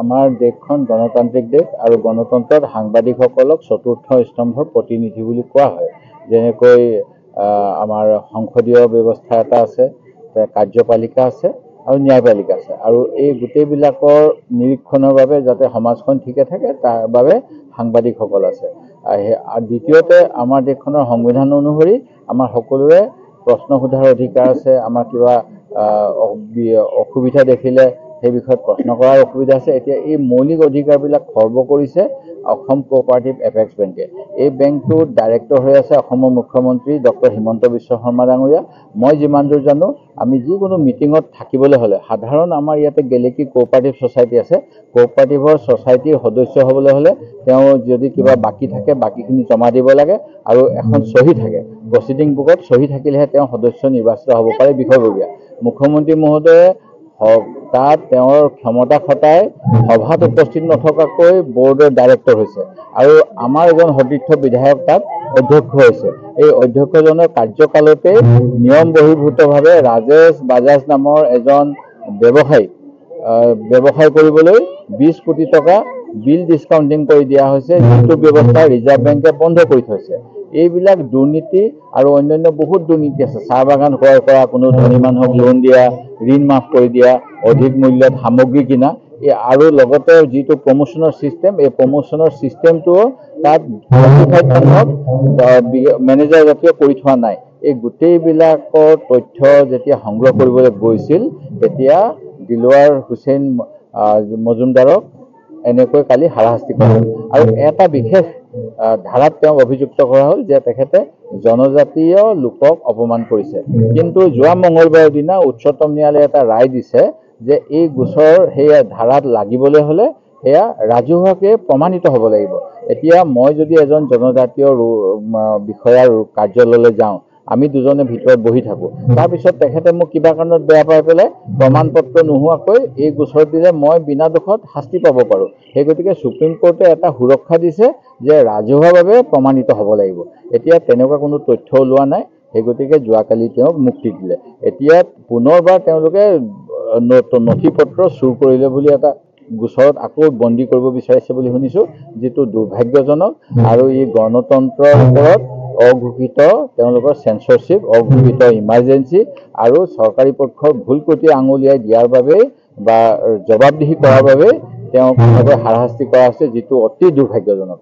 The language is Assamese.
আমাৰ দেশখন গণতান্ত্ৰিক দেশ আৰু গণতন্ত্ৰত সাংবাদিকসকলক চতুৰ্থ স্তম্ভৰ প্ৰতিনিধি বুলি কোৱা হয়। যেনেকৈ আমাৰ সংসদীয় ব্যৱস্থা এটা আছে, কাৰ্যপালিকা আছে আৰু ন্যায়পালিকা আছে, আৰু এই গোটেইবিলাকৰ নিৰীক্ষণৰ বাবে যাতে সমাজখন ঠিকে থাকে তাৰ বাবে সাংবাদিকসকল আছে। আৰু দ্বিতীয়তে আমাৰ দেশখনৰ সংবিধান অনুসৰি আমাৰ সকলোৰে প্ৰশ্ন সোধাৰ অধিকাৰ আছে। আমাৰ কিবা অসুবিধা দেখিলে সেই বিষয়ত প্ৰশ্ন কৰাৰ অসুবিধা আছে। এতিয়া এই মৌলিক অধিকাৰবিলাক খৰ্ব কৰিছে অসম কোঅপাৰেটিভ এপেক্স বেংকে। এই বেংকটোৰ ডাইৰেক্টৰ হৈ আছে অসমৰ মুখ্যমন্ত্ৰী ডক্টৰ হিমন্ত বিশ্ব শৰ্মা ডাঙৰীয়া। মই যিমান দূৰ জানো, আমি যিকোনো মিটিঙত থাকিবলৈ হ'লে সাধাৰণ আমাৰ ইয়াতে গেলেকী কোঅপাৰেটিভ ছ'চাইটি আছে, কোঅপাৰেটিভৰ ছ'চাইটিৰ সদস্য হ'বলৈ হ'লে তেওঁ যদি কিবা বাকী থাকে বাকীখিনি জমা দিব লাগে আৰু এখন চহী থাকে, প্ৰচিডিং বুকত চহী থাকিলেহে তেওঁ সদস্য নিৰ্বাচিত হ'ব পাৰে বিষয়ববীয়া। মুখ্যমন্ত্ৰী মহোদয়ে তাত তেওঁৰ ক্ষমতা খটাই সভাত উপস্থিত নথকাকৈ বৰ্ডৰ ডাইৰেক্টৰ হৈছে, আৰু আমাৰ এজন সতীৰ্থ বিধায়ক তাত অধ্যক্ষ হৈছে। এই অধ্যক্ষজনৰ কাৰ্যকালতে নিয়ম বহিৰ্ভূতভাৱে ৰাজেশ বাজাজ নামৰ এজন ব্যৱসায় কৰিবলৈ 20 কোটি টকা বিল ডিছকাউণ্টিং কৰি দিয়া হৈছে, যিটো ব্যৱস্থা ৰিজাৰ্ভ বেংকে বন্ধ কৰি থৈছে। এইবিলাক দুৰ্নীতি আৰু অন্যান্য বহুত দুৰ্নীতি আছে। চাহ বাগান ক্ৰয় কৰা, কোনো ধনী মানুহক লোন দিয়া, ঋণ মাফ কৰি দিয়া, অধিক মূল্যত সামগ্ৰী কিনা, আৰু লগতে যিটো প্ৰমোশ্যনৰ ছিষ্টেম, এই প্ৰমোশ্যনৰ ছিষ্টেমটোও তাত মেনেজাৰ জাতীয় কৰি থোৱা নাই। এই গোটেইবিলাকৰ তথ্য যেতিয়া সংগ্ৰহ কৰিবলৈ গৈছিল, তেতিয়া দিলৱাৰ হুছেইন মজুমদাৰক এনেকৈ কালি হাৰাশাস্তি কৰা হ'ল, আৰু এটা বিশেষ ধাৰাত তেওঁক অভিযুক্ত কৰা হ'ল যে তেখেতে জনজাতীয় লোকক অপমান কৰিছে। কিন্তু যোৱা মঙলবাৰৰ দিনা উচ্চতম ন্যায়ালয়ে এটা ৰায় দিছে যে এই গোচৰ সেই ধাৰাত লাগিবলৈ হ'লে সেয়া ৰাজহুৱাকৈ প্ৰমাণিত হ'ব লাগিব। এতিয়া মই যদি এজন জনজাতীয় বিষয়াৰ কাৰ্যালয়লৈ যাওঁ, আমি দুজনে ভিতৰত বহি থাকোঁ, তাৰপিছত তেখেতে মোক কিবা কাৰণত বেয়া পাই পেলাই প্ৰমাণ পত্ৰ নোহোৱাকৈ এই গোচৰ দিলে মই বিনা দোষত শাস্তি পাব পাৰোঁ। সেই গতিকে সুপ্ৰিম কোৰ্টে এটা সুৰক্ষা দিছে যে ৰাজহুৱাভাৱে প্ৰমাণিত হ'ব লাগিব। এতিয়া তেনেকুৱা কোনো তথ্য ওলোৱা নাই, সেই গতিকে যোৱাকালি তেওঁক মুক্তি দিলে। এতিয়া পুনৰবাৰ তেওঁলোকে নথি পত্ৰ চুৰ কৰিলে বুলি এটা গোচৰত আকৌ বন্দী কৰিব বিচাৰিছে বুলি শুনিছোঁ, যিটো দুৰ্ভাগ্যজনক, আৰু ই গণতন্ত্ৰৰ ওপৰত অঘোষিত তেওঁলোকৰ চেঞ্চৰশ্বিপ, অঘোষিত ইমাৰ্জেঞ্চি আৰু চৰকাৰী পক্ষৰ ভুল প্ৰতি আঙুলিয়াই দিয়াৰ বাবে বা জবাবদিহি কৰাৰ বাবে তেওঁক হাৰাশাস্তি কৰা হৈছে, যিটো অতি দুৰ্ভাগ্যজনক।